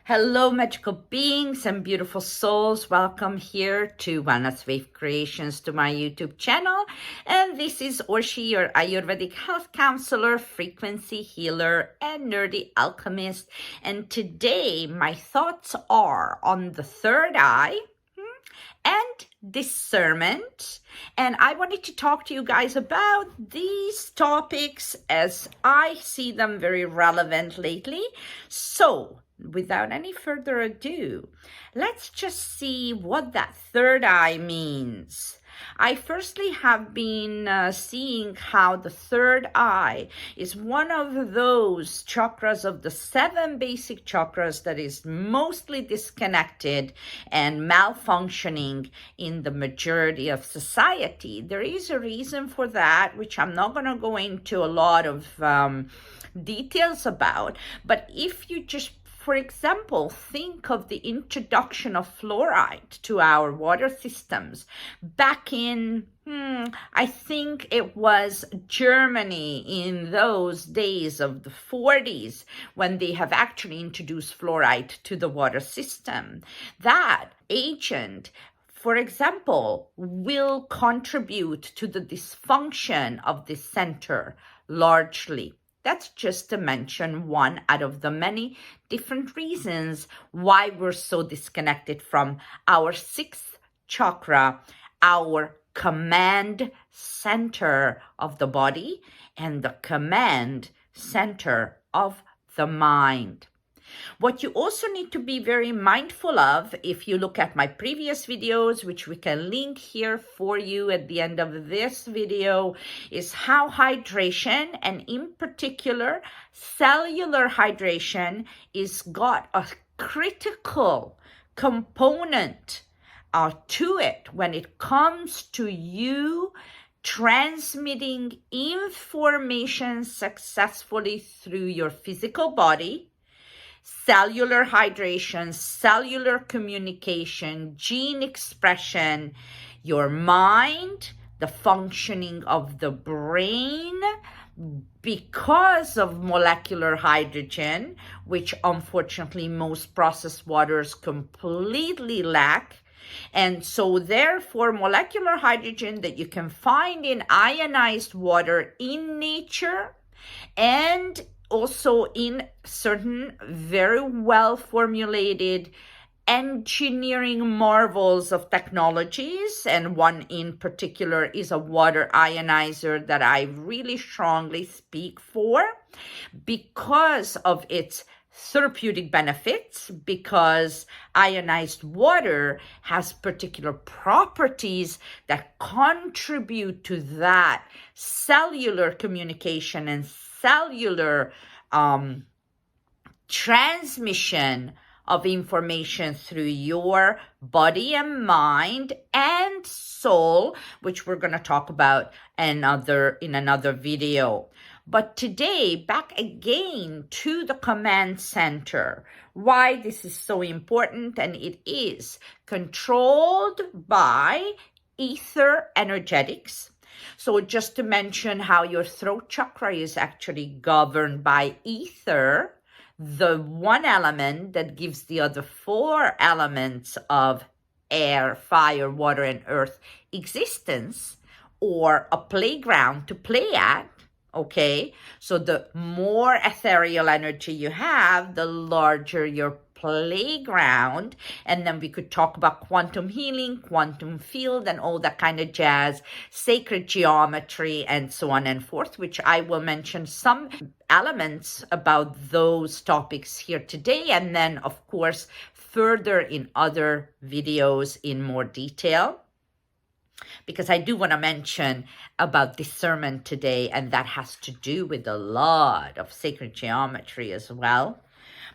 Hello, magical beings and beautiful souls. Welcome here to Wellness Wave Creations, to my YouTube channel. And this is Orsi, your Ayurvedic health counselor, frequency healer, and nerdy alchemist. And today, my thoughts are on the third eye and discernment. And I wanted to talk to you guys about these topics as I see them very relevant lately. So, without any further ado, let's just see what that third eye means. I firstly have been seeing how the third eye is one of those chakras of the 7 basic chakras that is mostly disconnected and malfunctioning in the majority of society. There is a reason for that, which I'm not going to go into a lot of details about, but if you just for example, think of the introduction of fluoride to our water systems back in, I think it was Germany in those days of the 40s when they have actually introduced fluoride to the water system. That agent, for example, will contribute to the dysfunction of the center largely. That's just to mention one out of the many different reasons why we're so disconnected from our 6th chakra, our command center of the body and the command center of the mind. What you also need to be very mindful of, if you look at my previous videos, which we can link here for you at the end of this video, is how hydration, and in particular cellular hydration, is got a critical component to it when it comes to you transmitting information successfully through your physical body. Cellular hydration, cellular communication, gene expression, your mind, the functioning of the brain, because of molecular hydrogen, which unfortunately most processed waters completely lack. And so therefore, molecular hydrogen that you can find in ionized water in nature and also in certain very well formulated engineering marvels of technologies, and one in particular is a water ionizer that I really strongly speak for because of its therapeutic benefits, because ionized water has particular properties that contribute to that cellular communication and cellular transmission of information through your body and mind and soul, which we're going to talk about in another video. But today, back again to the command center, why this is so important, and it is controlled by ether energetics. So just to mention how your throat chakra is actually governed by ether, the one element that gives the other 4 elements of air, fire, water, and earth existence, or a playground to play at. Okay, so the more ethereal energy you have, the larger your playground. And then we could talk about quantum healing, quantum field, and all that kind of jazz, sacred geometry, and so on and forth, which I will mention some elements about those topics here today, and then of course further in other videos in more detail, because I do want to mention about discernment today, and that has to do with a lot of sacred geometry as well.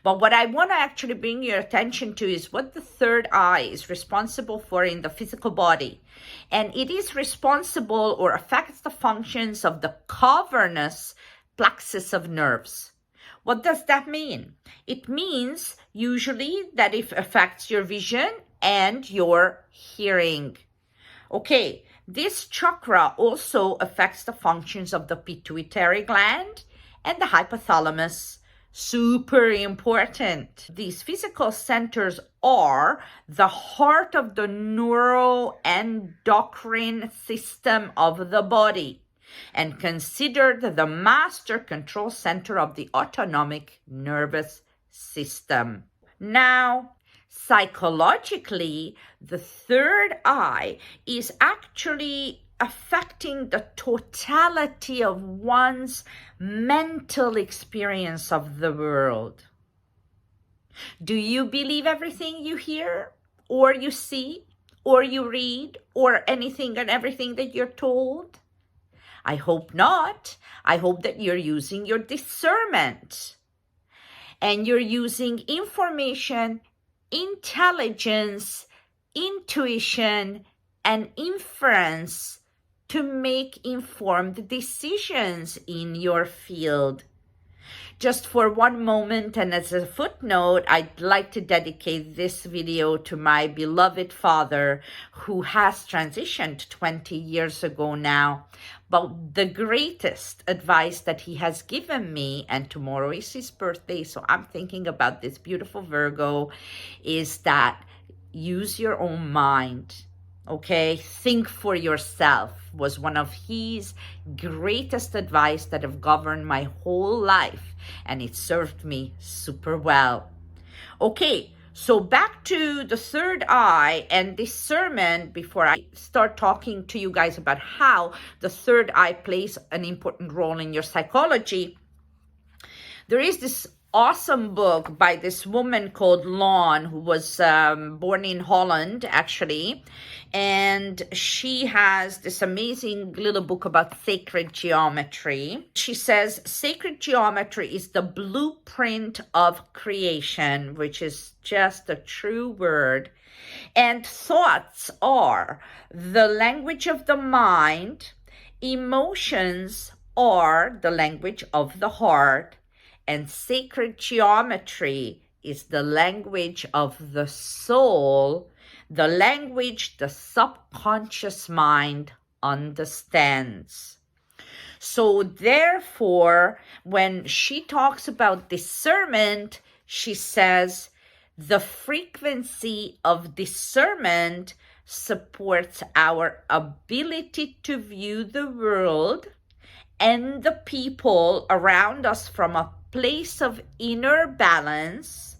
But what I want to actually bring your attention to is what the third eye is responsible for in the physical body. And it is responsible or affects the functions of the cavernous plexus of nerves. What does that mean? It means usually that it affects your vision and your hearing. Okay, this chakra also affects the functions of the pituitary gland and the hypothalamus. Super important. These physical centers are the heart of the neuroendocrine system of the body and considered the master control center of the autonomic nervous system. Now, psychologically, the third eye is actually affecting the totality of one's mental experience of the world. Do you believe everything you hear, or you see, or you read, or anything and everything that you're told? I hope not. I hope that you're using your discernment and you're using information, intelligence, intuition, and inference to make informed decisions in your field. Just for one moment and as a footnote, I'd like to dedicate this video to my beloved father who has transitioned 20 years ago now. But the greatest advice that he has given me, and tomorrow is his birthday, so I'm thinking about this beautiful Virgo, is that use your own mind. Okay, think for yourself was one of his greatest advice that have governed my whole life, and it served me super well. Okay, so back to the third eye and discernment before I start talking to you guys about how the third eye plays an important role in your psychology. There is this awesome book by this woman called Lon, who was born in Holland, actually. And she has this amazing little book about sacred geometry. She says, sacred geometry is the blueprint of creation, which is just a true word. And thoughts are the language of the mind. Emotions are the language of the heart. And sacred geometry is the language of the soul, the language the subconscious mind understands. So therefore, when she talks about discernment, she says the frequency of discernment supports our ability to view the world and the people around us from a place of inner balance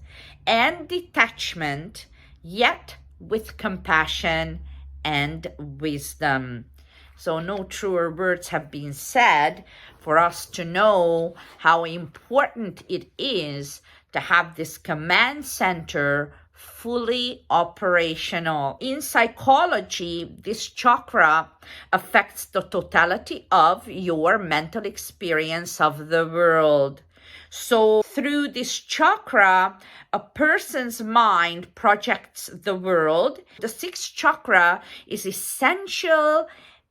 and detachment, yet with compassion and wisdom. So no truer words have been said for us to know how important it is to have this command center fully operational. In psychology, this chakra affects the totality of your mental experience of the world. So through this chakra, a person's mind projects the world. The sixth chakra is essential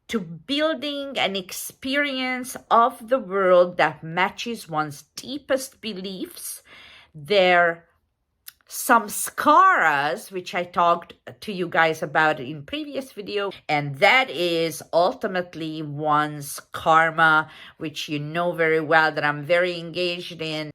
to building an experience of the world that matches one's deepest beliefs, their samskaras, which I talked to you guys about in previous video, and that is ultimately one's karma, which you know very well that I'm very engaged in.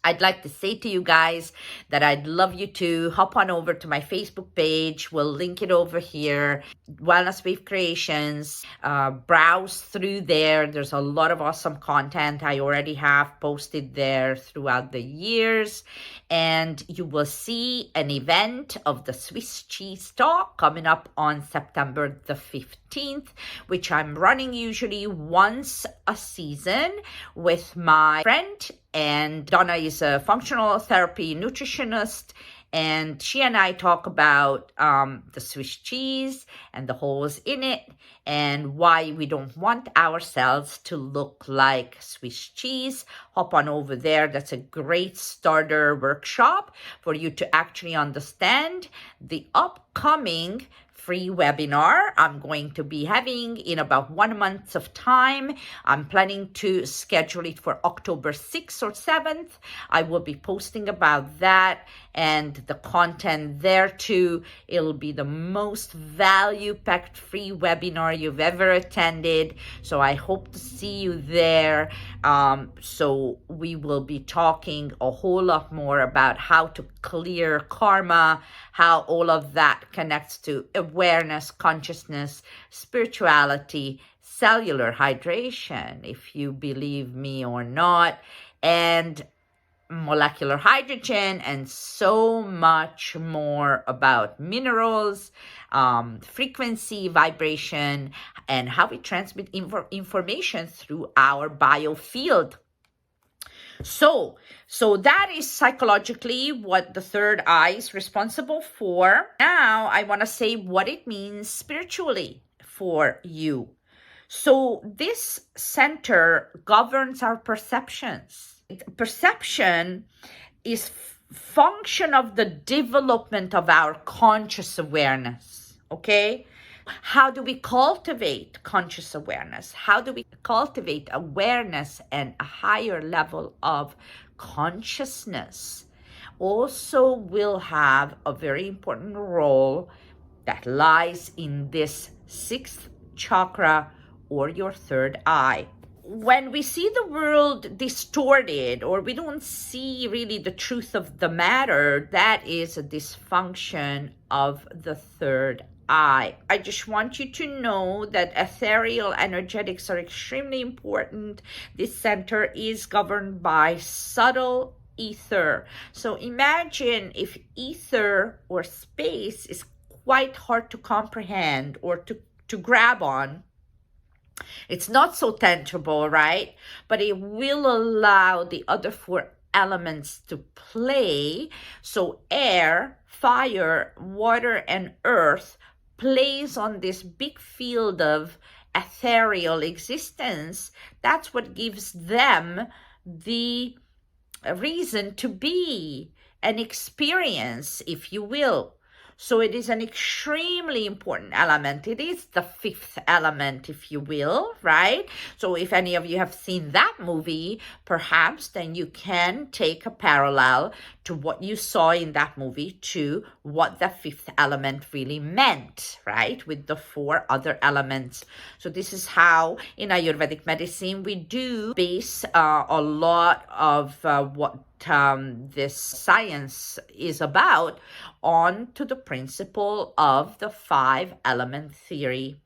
I'd like to say to you guys that I'd love you to hop on over to my Facebook page. We'll link it over here. Wellness Wave Creations. Browse through there. There's a lot of awesome content I already have posted there throughout the years. And you will see an event of the Swiss cheese talk coming up on September the 15th, which I'm running usually once a season with my friend. And Donna is a functional therapy nutritionist, and she and I talk about the Swiss cheese and the holes in it and why we don't want ourselves to look like Swiss cheese. Hop on over there. That's a great starter workshop for you to actually understand the upcoming free webinar I'm going to be having in about 1 month of time. I'm planning to schedule it for October 6th or 7th. I will be posting about that and the content there too. It'll be the most value-packed free webinar you've ever attended. So I hope to see you there. So we will be talking a whole lot more about how to clear karma, how all of that connects to awareness, consciousness, spirituality, cellular hydration, if you believe me or not, and molecular hydrogen, and so much more about minerals, frequency, vibration, and how we transmit information through our biofield. So that is psychologically what the third eye is responsible for. Now I want to say what it means spiritually for you. So this center governs our perceptions. Perception is function of the development of our conscious awareness, okay? How do we cultivate conscious awareness? How do we cultivate awareness and a higher level of consciousness? Also will have a very important role that lies in this sixth chakra or your third eye. When we see the world distorted or we don't see really the truth of the matter, that is a dysfunction of the third eye. I just want you to know that ethereal energetics are extremely important. This center is governed by subtle ether. So imagine if ether or space is quite hard to comprehend or to grab on. It's not so tangible, right? But it will allow the other four elements to play. So air, fire, water, and earth plays on this big field of ethereal existence. That's what gives them the reason to be, an experience, if you will. So it is an extremely important element. It is the fifth element, if you will, right? So if any of you have seen that movie, perhaps then you can take a parallel to what you saw in that movie to what the fifth element really meant, right? With the four other elements. So this is how in Ayurvedic medicine we do base a lot of what this science is about onto the principle of the five element theory.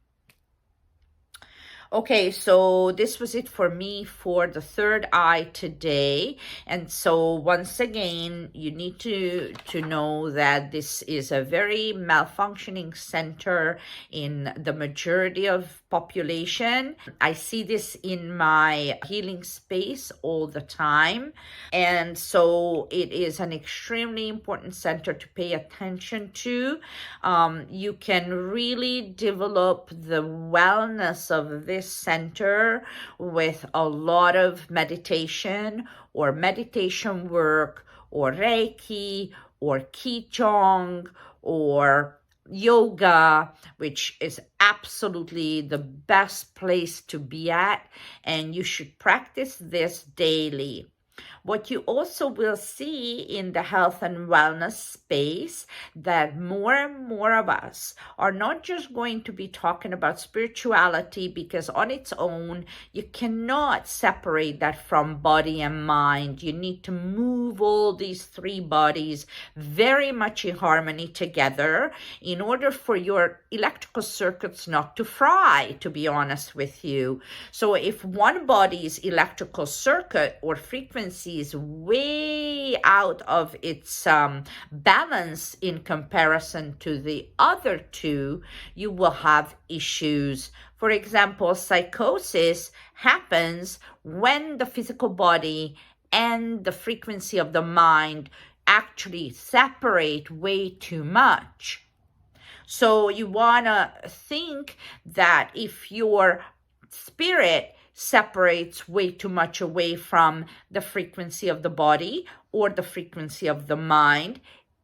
Okay, so this was it for me for the third eye today. And so once again, you need to know that this is a very malfunctioning center in the majority of population. I see this in my healing space all the time. And so it is an extremely important center to pay attention to. You can really develop the wellness of this center with a lot of meditation or meditation work or Reiki or Qigong or yoga, which is absolutely the best place to be at, and you should practice this daily. What you also will see in the health and wellness space, that more and more of us are not just going to be talking about spirituality, because on its own, you cannot separate that from body and mind. You need to move all these three bodies very much in harmony together in order for your electrical circuits not to fry, to be honest with you. So if one body's electrical circuit or frequency is way out of its balance in comparison to the other two, you will have issues. For example, psychosis happens when the physical body and the frequency of the mind actually separate way too much. So you want to think that if your spirit separates way too much away from the frequency of the body or the frequency of the mind,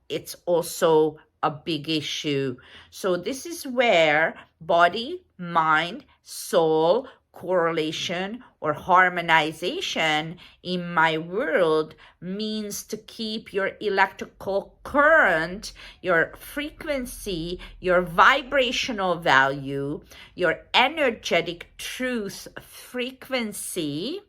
it's also a big issue. So this is where body, mind, soul, correlation or harmonization in my world means to keep your electrical current, your frequency, your vibrational value, your energetic truth frequency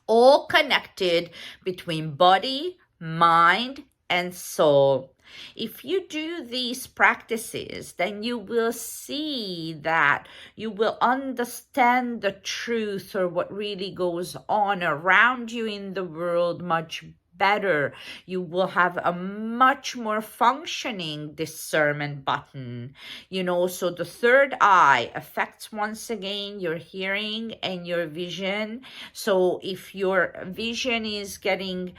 all connected between body, mind, and soul. If you do these practices, then you will see that you will understand the truth or what really goes on around you in the world much better. You will have a much more functioning discernment button. So the third eye affects once again your hearing and your vision. So if your vision is getting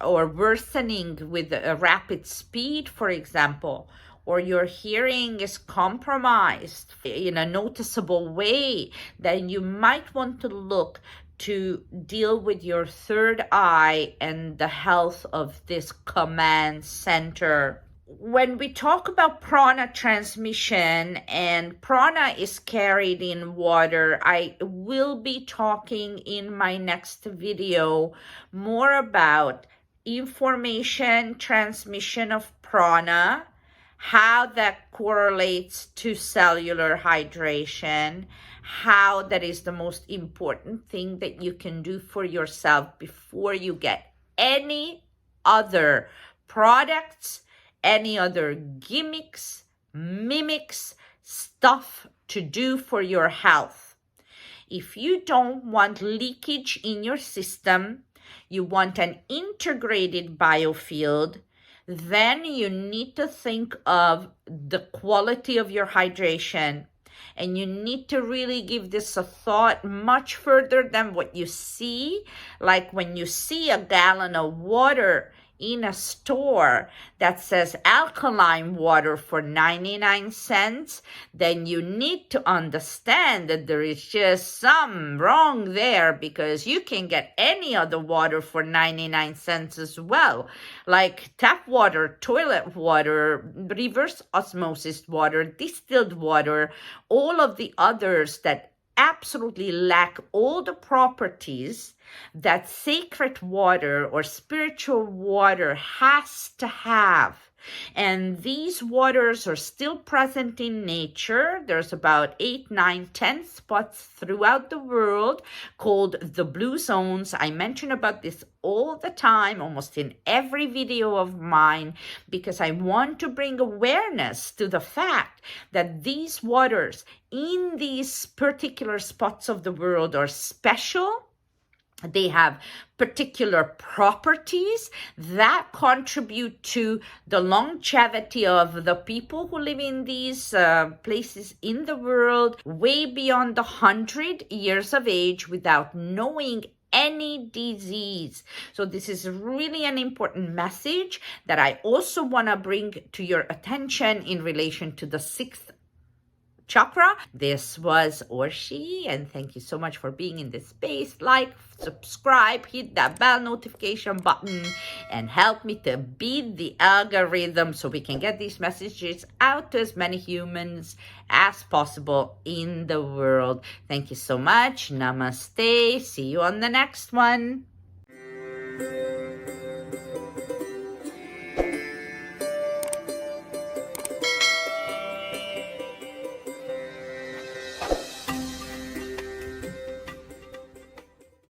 or worsening with a rapid speed, for example, or your hearing is compromised in a noticeable way, then you might want to look to deal with your third eye and the health of this command center. When we talk about prana transmission, and prana is carried in water, I will be talking in my next video more about information transmission of prana, how that correlates to cellular hydration, how that is the most important thing that you can do for yourself before you get any other products, any other gimmicks, mimics, stuff to do for your health. If you don't want leakage in your system, you want an integrated biofield, then you need to think of the quality of your hydration. And you need to really give this a thought much further than what you see. Like when you see a gallon of water in a store that says alkaline water for 99 cents, then you need to understand that there is just some wrong there, because you can get any other water for 99 cents as well, like tap water, toilet water, reverse osmosis water, distilled water, all of the others that absolutely lack all the properties that sacred water or spiritual water has to have. And these waters are still present in nature. There's about 8, 9, 10 spots throughout the world called the blue zones. I mention about this all the time, almost in every video of mine, because I want to bring awareness to the fact that these waters in these particular spots of the world are special. They have particular properties that contribute to the longevity of the people who live in these places in the world way beyond 100 years of age without knowing any disease. So this is really an important message that I also want to bring to your attention in relation to the sixth chakra. This was Orsi, and thank you so much for being in this space. Like, subscribe, hit that bell notification button, and help me to beat the algorithm so we can get these messages out to as many humans as possible in the world. Thank you so much. Namaste. See you on the next one.